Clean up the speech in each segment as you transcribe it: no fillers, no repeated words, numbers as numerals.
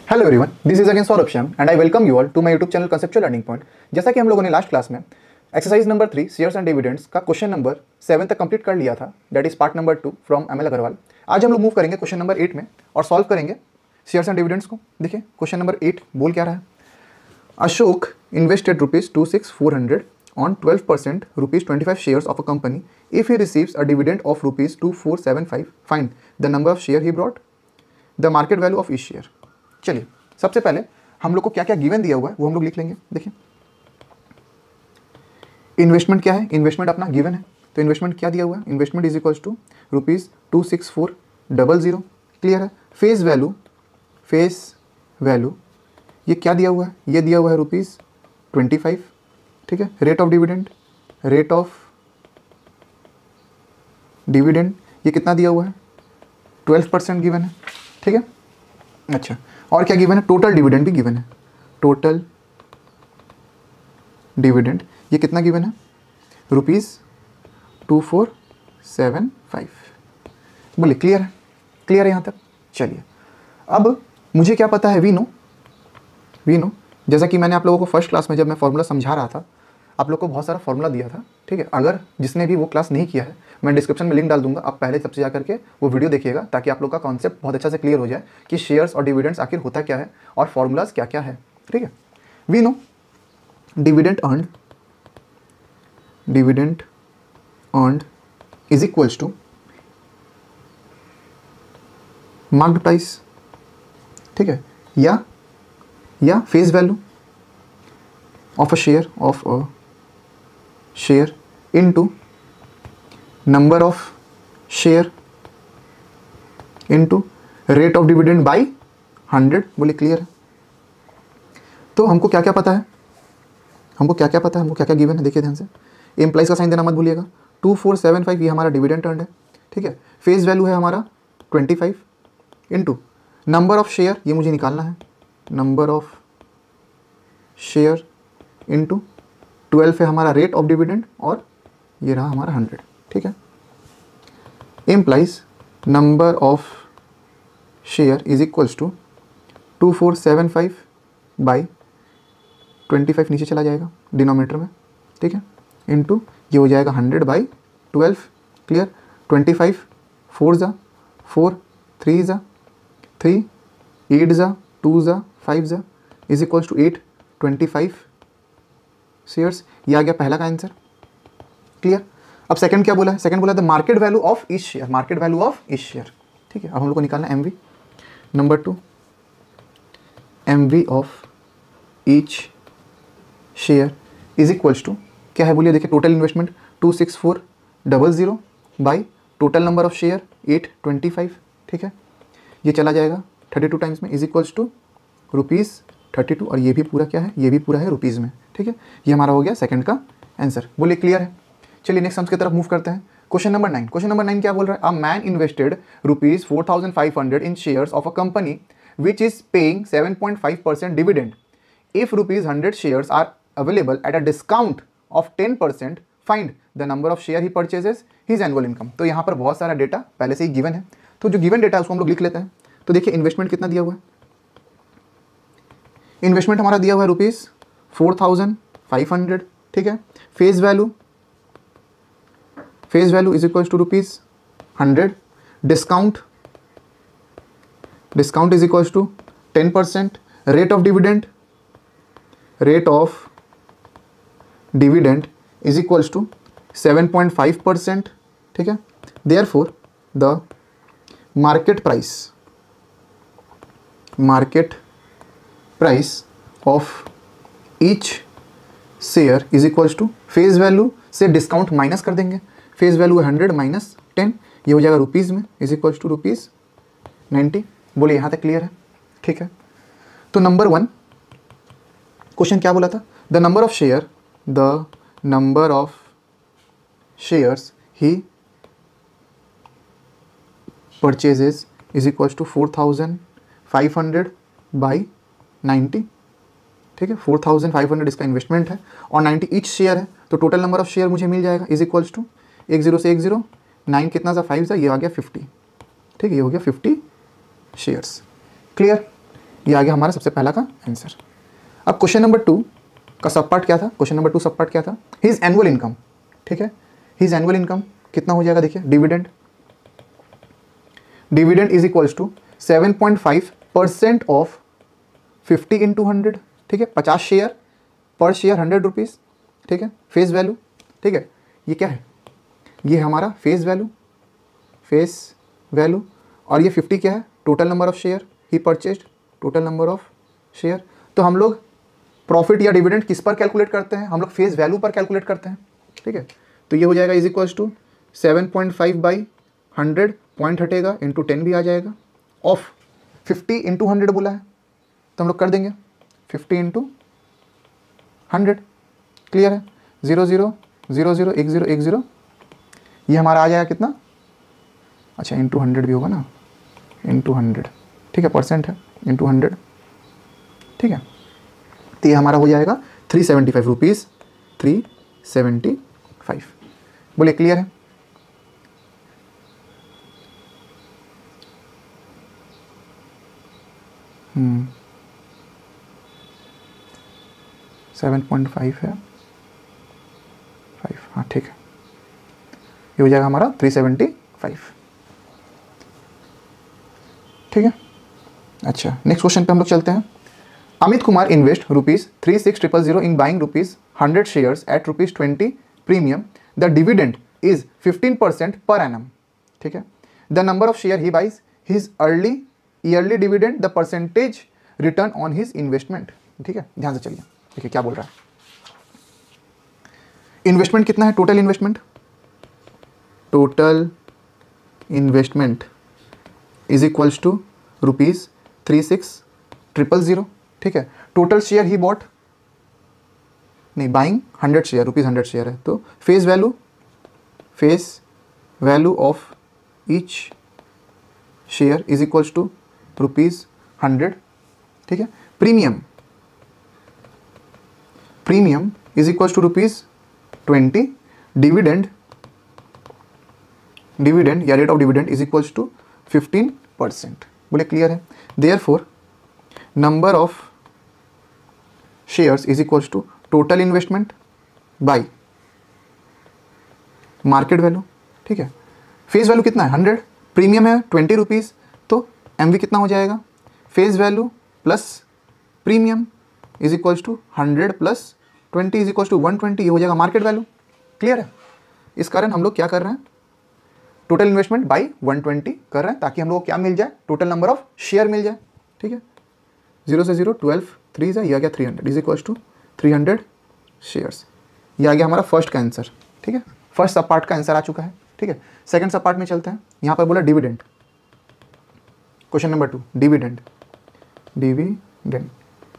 Hello everyone, this is again Saurabh Shyam and I welcome you all to my YouTube channel conceptual learning point. जैसा कि हम लोगों ने last class में exercise number 3 shares and dividends का question number 7 तक complete कर लिया था, that is part number 2 from ML Aggarwal. आज हम लोग मूव करेंगे क्वेश्चन नंबर 8 में और सॉल्व करेंगे शेयर्स एंड डिविडेंड्स को। देखिए क्वेश्चन नंबर 8 बोल क्या रहा है। Ashok invested ₹26,400 on 12% ₹25 shares of a company. If he receives a dividend of ₹2475, find the number of share he brought, the market value of each share. चलिए सबसे पहले हम लोग को क्या क्या गिवन दिया हुआ है वो हम लोग लिख लेंगे। देखिए इन्वेस्टमेंट क्या है, इन्वेस्टमेंट अपना गिवन है, तो इन्वेस्टमेंट क्या दिया हुआ है, investment is equals to ₹26400। Clear है। फेस वैल्यू ये क्या दिया हुआ है, ये दिया हुआ है ₹25। ठीक है। रेट ऑफ डिविडेंड ये कितना दिया हुआ है, 12% गिवन है। ठीक है। अच्छा, और क्या गिवन है, टोटल डिविडेंड भी गिवन है। टोटल डिविडेंड ये कितना गिवन है, ₹2475। बोलिए क्लियर है, क्लियर है यहाँ तक। चलिए अब मुझे क्या पता है, वी नो जैसा कि मैंने आप लोगों को फर्स्ट क्लास में जब मैं फॉर्मूला समझा रहा था, आप लोग को बहुत सारा फॉर्मूला दिया था। ठीक है। अगर जिसने भी वो क्लास नहीं किया है, मैं डिस्क्रिप्शन में लिंक डाल दूंगा, आप पहले सबसे जा करके वो वीडियो देखिएगा ताकि आप लोग का कॉन्सेप्ट बहुत अच्छा से क्लियर हो जाए कि शेयर्स और डिविडेंड्स आखिर होता क्या है और फॉर्मूलाज क्या क्या है। ठीक है। We know dividend earned is equals to marked price. ठीक है। या face value of a share into number of share into rate of dividend by 100। बोले क्लियर है। तो हमको क्या क्या पता है, हमको क्या क्या गिवन है, देखिए ध्यान से। एम्प्लाइज का साइन देना मत भूलिएगा। 2475 ये हमारा डिविडेंड अर्न्ड है। ठीक है। फेस वैल्यू है हमारा 25 इंटू नंबर ऑफ शेयर, ये मुझे निकालना है, नंबर ऑफ शेयर इंटू 12 है हमारा रेट ऑफ डिविडेंड और ये रहा हमारा 100। ठीक है। Implies number of share is equals to 2475 by 25 नीचे चला जाएगा डिनोमिनेटर में। ठीक है। इंटू ये हो जाएगा 100 बाई 12। क्लियर। 25 4 ज़ा 4, 3 ज़ा 3, 8 ज़ा 2 ज़ा 5 ज़ा इज इक्वल्स टू 825 शेयर्स। ये आ गया पहला का आंसर। क्लियर। अब सेकंड क्या बोला है, सेकंड बोला the market value of each share, market value of each share. ठीक है। अब हम लोग को निकालना एमवी। नंबर 2 MV of each share is equals to क्या है, बोलिए। देखिए total investment 26400 by total number of share 825। ठीक है। ये चला जाएगा 32 टाइम्स में, इज इक्वल्स टू ₹32 और ये भी पूरा क्या है, ये भी पूरा है रुपीज़ में। ठीक है। ये हमारा हो गया सेकंड का आंसर। बोलिए क्लियर है। चलिए नेक्स्ट सम्स की तरफ मूव करते हैं। Question number 9। क्वेश्चन नंबर 9 क्या बोल रहा है, a man invested ₹4500 in shares of a company which is paying 7.5% dividend. If ₹100 shares are available at a discount of 10%, find the number of share he purchases, his annual income. तो यहाँ पर बहुत सारा data पहले से ही given है, तो जो गिवन डेटा है उसको हम लोग लिख लेते हैं। तो देखिए इन्वेस्टमेंट कितना दिया हुआ है, इन्वेस्टमेंट हमारा दिया हुआ है ₹4500। ठीक है। Face value is equals to ₹100। Discount is equals to 10%। Rate of dividend is equals to 7.5%। ठीक है। Therefore the market price of each share is equals to, face value से डिस्काउंट माइनस कर देंगे, फेस वैल्यू है 100 minus 10, ये हो जाएगा rupees में, इज इक्वल्स टू ₹90। बोले यहाँ तक क्लियर है। ठीक है। तो नंबर 1 क्वेश्चन क्या बोला था, the number of shares he purchases is equals to 4500 by 90। ठीक है। 4500 इसका इन्वेस्टमेंट है और 90 ईच शेयर है, तो टोटल नंबर ऑफ शेयर मुझे मिल जाएगा इज इक्वल्स टू 10 से 10 9 कितना सा 5 सा, ये आ गया 50। ठीक है। ये हो गया 50 शेयर्स। क्लियर। ये आ गया हमारा सबसे पहला का आंसर। अब क्वेश्चन नंबर 2 का सब पार्ट क्या था? क्वेश्चन नंबर 2 सब पार्ट क्या था? हिज एनुअल इनकम, ठीक है, हिज एनुअल इनकम कितना हो जाएगा? देखिए dividend, dividend is equals to 7.5% of 50 into 100, ठीक है, 50 शेयर, पर शेयर 100 रुपीज़, ठीक है, फेस वैल्यू, ठीक है। ये क्या है? ये हमारा फेस वैल्यू, फेस वैल्यू, और ये 50 क्या है? Total number of share he purchased, total number of share. तो हम लोग प्रॉफिट या डिविडेंड किस पर कैलकुलेट करते हैं? हम लोग फेस वैल्यू पर कैलकुलेट करते हैं, ठीक है। तो ये हो जाएगा is equals to 7.5 by 100, point हटेगा, इंटू 10 भी आ जाएगा, ऑफ 50 इंटू 100 बोला है, तो हम लोग कर देंगे 50 इंटू 100, क्लियर है। 0 0 0 0 1 0 1 0, ये हमारा आ जाएगा कितना? अच्छा इंटू 100 भी होगा ना, इंटू 100, ठीक है, परसेंट है, इंटू 100, ठीक है। तो ये हमारा हो जाएगा 375 रुपीज़, 375। बोले क्लियर है? हम्म, 7.5 है, 5, हाँ ठीक है, ये हो जाएगा हमारा 375, ठीक है। अच्छा नेक्स्ट क्वेश्चन पे हम लोग चलते हैं। Amit Kumar invest ₹36,000 in buying ₹100 shares at ₹20 premium, the dividend is 15% per annum, ठीक है। The number of share he buys, his yearly dividend, the percentage return on his investment, ठीक है। ध्यान से चलिए, देखिए क्या बोल रहा है। इन्वेस्टमेंट कितना है? Total investment, total investment is equals to ₹36,000, ठीक है। टोटल शेयर ही बॉट, नहीं बाइंग 100 शेयर, ₹100 शेयर है, तो face value of each share is equals to ₹100, ठीक है। Premium is equals to ₹20, dividend या rate of dividend is equals to 15%। बोले क्लियर है? Therefore number of shares is equals to total investment by market value, ठीक है। Face value कितना है? 100, premium है 20 रुपीज़, तो एमवी कितना हो जाएगा? Face value plus premium is equals to 100 plus 20 is equals to 120, ये हो जाएगा मार्केट वैल्यू, क्लियर है। इस कारण हम लोग क्या कर रहे हैं? टोटल इन्वेस्टमेंट बाई 120 कर रहे हैं, ताकि हम लोग को क्या मिल जाए? टोटल नंबर ऑफ शेयर मिल जाए, ठीक है। 0 से 0 12, 3 से ये आ गया 300 इज इक्वल्स टू 300 शेयर्स। ये आ गया हमारा फर्स्ट का आंसर, ठीक है। फर्स्ट सब पार्ट का आंसर आ चुका है, ठीक है। सेकंड सब पार्ट में चलते हैं। यहाँ पर बोला dividend, question number 2, dividend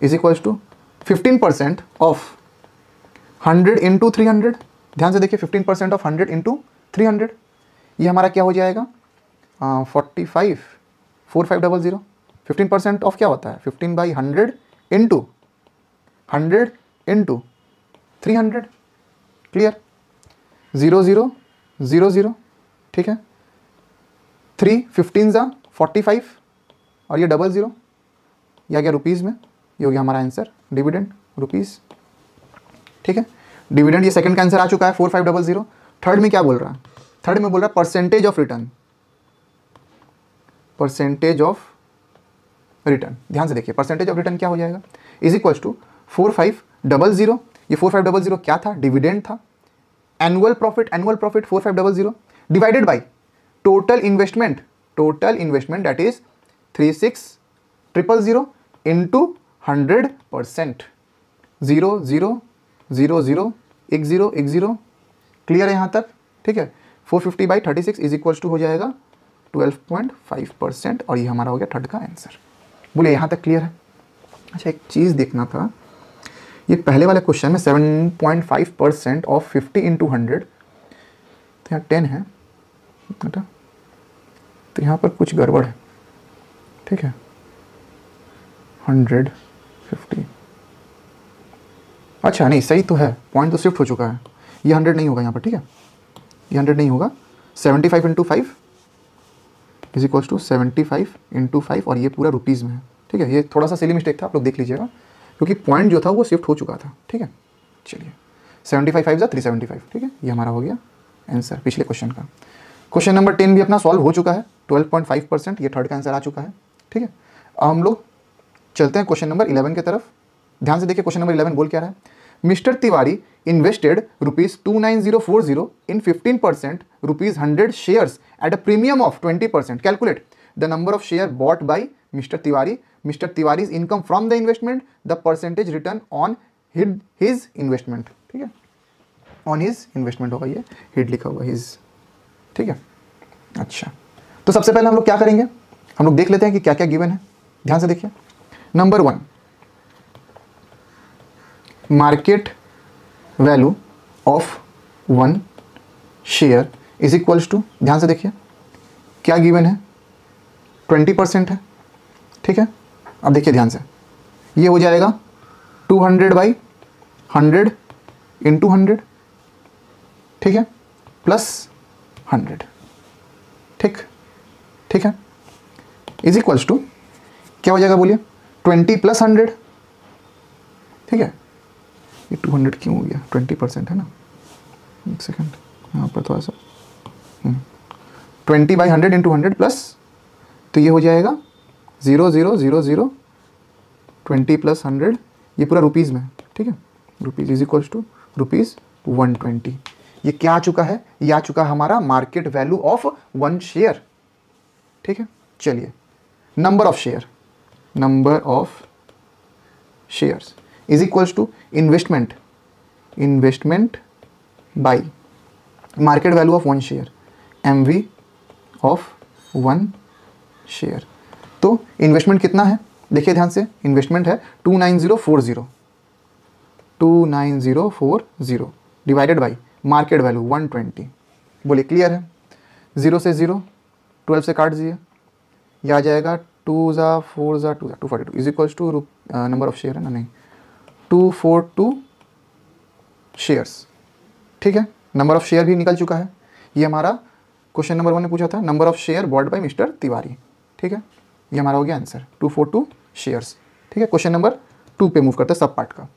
is equals to 15% of 100 into 300। ध्यान से देखिए, 15% ऑफ 100 इंटू 300, ये हमारा क्या हो जाएगा? 45,4500। 15% ऑफ क्या होता है? 15 बाई 100 इंटू 300, क्लियर। 0 0 0 0, ठीक है। 3 15 जा 45, और ये 00, ये आ गया रुपीज़ में, ये हो गया हमारा आंसर, डिविडेंड रुपीज़, ठीक है। डिविडेंड ये सेकंड का आंसर आ चुका है 4500। थर्ड में क्या बोल रहा है? थर्ड में बोल रहा है percentage of return, percentage of return. ध्यान से देखिए, परसेंटेज ऑफ रिटर्न क्या हो जाएगा? इज इक्वल्स टू 4500, ये 4500 क्या था? डिविडेंड था। Annual profit 4500 divided by total investment that is 36,000 into 100%। 0 0 0 0 1 0 1 0, clear है यहाँ तक, ठीक है। 450 बाई 36 इज इक्वल्स टू हो जाएगा 12.5%, और ये हमारा हो गया थर्ड का आंसर। बोले यहाँ तक क्लियर है? अच्छा एक चीज़ देखना था, ये पहले वाले क्वेश्चन में 7.5% ऑफ 50 इंटू 100, तो यहाँ 10 है बेटा, तो यहाँ पर कुछ गड़बड़ है, ठीक है। 100 50, अच्छा नहीं सही तो है, पॉइंट तो शिफ्ट हो चुका है, ये 100 नहीं होगा यहाँ पर, ठीक है, ये 100 नहीं होगा। 75 into 5 is equals to 75 into 5, और ये पूरा रुपीज़ में है, ठीक है, ये थोड़ा सा सिली मिस्टेक था, आप लोग देख लीजिएगा, क्योंकि पॉइंट जो था वो शिफ्ट हो चुका था। ठीक है, चलिए 75 5 375। ठीक है, ये हमारा हो गया आंसर पिछले क्वेश्चन का। क्वेश्चन नंबर 10 भी अपना सॉल्व हो चुका है, 12.5%, ये थर्ड का आंसर आ चुका है। ठीक है, अब हम लोग चलते हैं क्वेश्चन नंबर 11 की तरफ। ध्यान से देखिए, क्वेश्चन नंबर 11 बोल क्या रहा है, mister Tiwari invested ₹29040 in 15% ₹100 shares at a premium of 20%। Calculate the number of share bought by mister Tiwari, mister Tiwari's income from the investment, the percentage return on his investment. ठीक है, ऑन हिज इन्वेस्टमेंट होगा, ये hide लिखा हुआ his. ठीक है, अच्छा, तो सबसे पहले हम लोग क्या करेंगे, हम लोग देख लेते हैं कि क्या क्या गिवन है। ध्यान से देखिए, number 1 market value of 1 share is equals to, ध्यान से देखिए क्या गिवन है, 20% है। ठीक है, अब देखिए ध्यान से, ये हो जाएगा 200/100 इंटू 100, ठीक है, प्लस 100। ठीक, ठीक है, इज इक्वल्स टू क्या हो जाएगा बोलिए, 20 + 100। ठीक है, ये 200 क्यों हो गया, 20% है ना, एक सेकेंड यहाँ पर थोड़ा सा, 20/100 इंटू 100 प्लस, तो ये हो जाएगा 0 0 0 0 20 + 100, ये पूरा रुपीज़ में। ठीक है, रुपीज़ इज इक्वल्स टू ₹120। ये क्या आ चुका है, ये आ चुका है हमारा मार्केट वैल्यू ऑफ 1 शेयर। ठीक है, चलिए number of share, number of shares is equals to investment, investment by market value of 1 share, MV of 1 share. तो इन्वेस्टमेंट कितना है, देखिए ध्यान से, इन्वेस्टमेंट है 29040 डिवाइडेड बाई मार्केट वैल्यू 120। बोलिए क्लियर है, 0 से 0, 12 से काट दीजिए, यह आ जाएगा 2 × 4 × 2 242 is equals to number of share है ना, नहीं 242 शेयर्स। ठीक है, नंबर ऑफ शेयर भी निकल चुका है, ये हमारा क्वेश्चन नंबर 1 ने पूछा था, number of share bought by mister Tiwari. ठीक है, ये हमारा हो गया आंसर 242 शेयर्स। ठीक है, क्वेश्चन नंबर 2 पे मूव करते हैं, सब पार्ट का।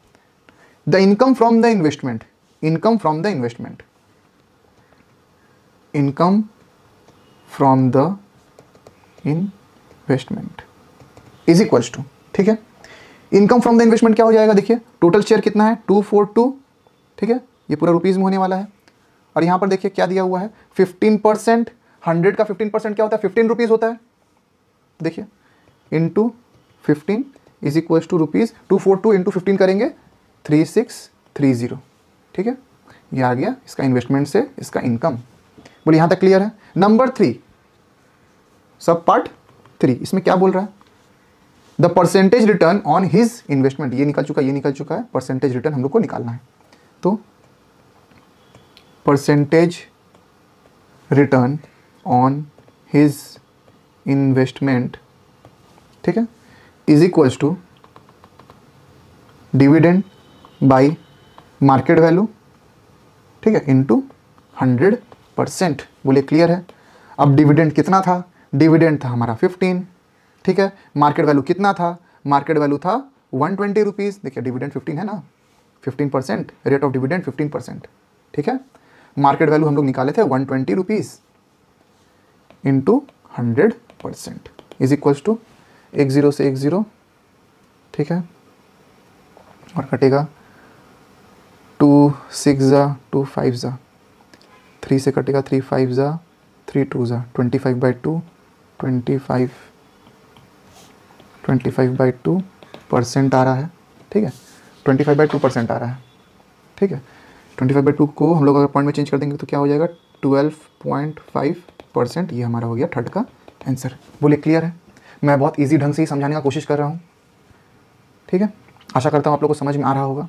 The income from the investment, income from the investment, income from the investment is equals to, ठीक है, इनकम फ्रॉम द इन्वेस्टमेंट क्या हो जाएगा, देखिए टोटल शेयर कितना है 242। ठीक है, ये पूरा रुपीज़ में होने वाला है, और यहाँ पर देखिए क्या दिया हुआ है 15%, 100 का 15% क्या होता है, 15 रुपीज़ होता है। देखिए into 15 is equal to rupees, 242 into 15 करेंगे 3630। ठीक है, ये आ गया इसका इन्वेस्टमेंट से इसका इनकम। बोलिए यहाँ तक क्लियर है। नंबर 3 सब पार्ट 3, इसमें क्या बोल रहा है, the percentage return on his investment, ये निकल चुका है, ये निकल चुका है, परसेंटेज रिटर्न हम लोग को निकालना है। तो percentage return on his investment, ठीक है, is equals to dividend by market value, ठीक है, इंटू 100%। बोले क्लियर है। अब डिविडेंड कितना था, डिविडेंड था हमारा 15। ठीक है, मार्केट वैल्यू कितना था, मार्केट वैल्यू था 120 रुपीज़। देखिए डिविडेंड 15 है ना, 15%, रेट ऑफ डिविडेंड 15%। ठीक है, मार्केट वैल्यू हम लोग निकाले थे 120 rupees into 100% is equals to 1 0 से 1 0, ठीक है, और कटेगा 2 6 × 2 5 × 3 से कटेगा 3 5 × 3 2 × 25/2, 25/2% आ रहा है। ठीक है, 25/2% आ रहा है। ठीक है, 25/2 को हम लोग अगर पॉइंट में चेंज कर देंगे तो क्या हो जाएगा 12.5%। ये हमारा हो गया थर्ड का आंसर। बोले क्लियर है। मैं बहुत इजी ढंग से ही समझाने का कोशिश कर रहा हूँ। ठीक है, आशा करता हूँ आप लोग को समझ में आ रहा होगा।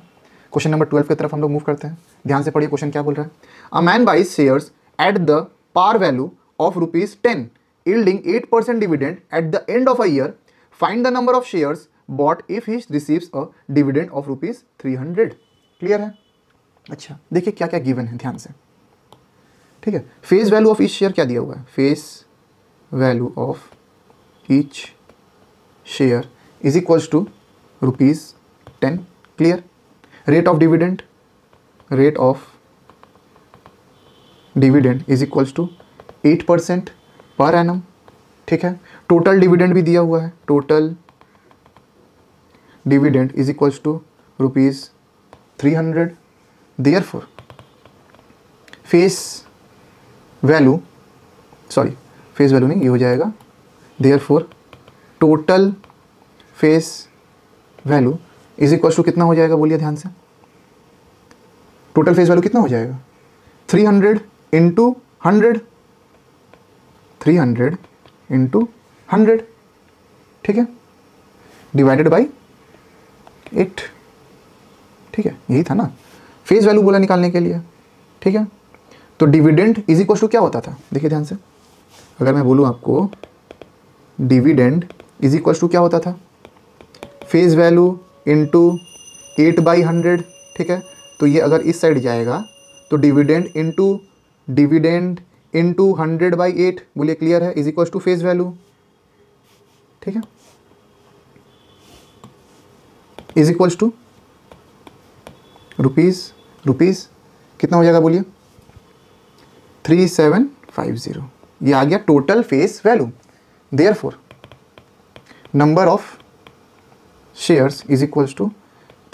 क्वेश्चन नंबर 12 की तरफ हम लोग मूव करते हैं। ध्यान से पढ़िए क्वेश्चन क्या बोल रहा है। A man buys shares at the par value of ₹10 yielding 8% dividend at the end of a year. Find the number of shares bought if he receives a dividend of ₹300। Clear है। अच्छा देखिए क्या क्या given है ध्यान से। ठीक है, face value of each share क्या दिया हुआ है, face value of each share is equals to ₹10. Clear? Rate of dividend is equals to 8% per annum. ठीक है. टोटल डिविडेंड भी दिया हुआ है. Total dividend is equals to ₹300. Therefore face value नहीं, ये हो जाएगा therefore total face value is equals to कितना हो जाएगा, बोलिए ध्यान से. टोटल फेस वैल्यू कितना हो जाएगा? 300 इंटू 100. 300 इंटू 100. ठीक है. Divided by 8. ठीक है, यही था ना फेस वैल्यू बोला निकालने के लिए. ठीक है. तो डिविडेंड इज इक्वल टू क्या होता था, देखिए ध्यान से. अगर मैं बोलूँ आपको डिविडेंड इज इक्वल टू क्या होता था, फेस वैल्यू इंटू 8/100. ठीक है. तो ये अगर इस साइड जाएगा तो डिविडेंड इंटू 100/8. बोलिए क्लियर है, is equal to face value. ठीक है. इज इक्वल्स टू रुपीज़ कितना हो जाएगा बोलिए, 3750. ये आ गया total face value. Therefore number of shares is equals to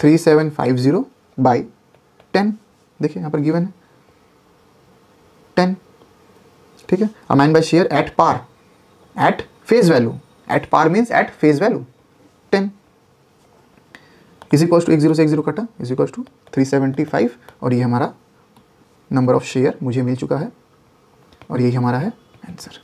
3750/10. देखिए यहाँ पर गिवन है 10. ठीक है. Amount buy share at par, at face value. At par means at face value 10. Is equals to 1 0 से 1 0 कटा, इज इक्वल्स टू 375. और ये हमारा नंबर ऑफ शेयर मुझे मिल चुका है और यही हमारा है आंसर.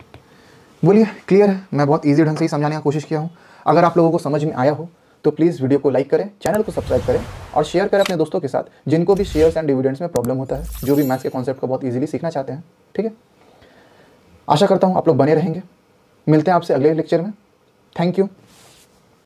बोलिए क्लियर है. मैं बहुत इजी ढंग से ही समझाने का कोशिश किया हूँ. अगर आप लोगों को समझ में आया हो तो प्लीज़ वीडियो को लाइक करें, चैनल को सब्सक्राइब करें और शेयर करें अपने दोस्तों के साथ जिनको भी शेयर्स एंड डिविडेंड्स में प्रॉब्लम होता है, जो भी मैथ्स के कॉन्सेप्ट को बहुत इजीली सीखना चाहते हैं. ठीक है. आशा करता हूँ आप लोग बने रहेंगे. मिलते हैं आपसे अगले लेक्चर में. Thank you.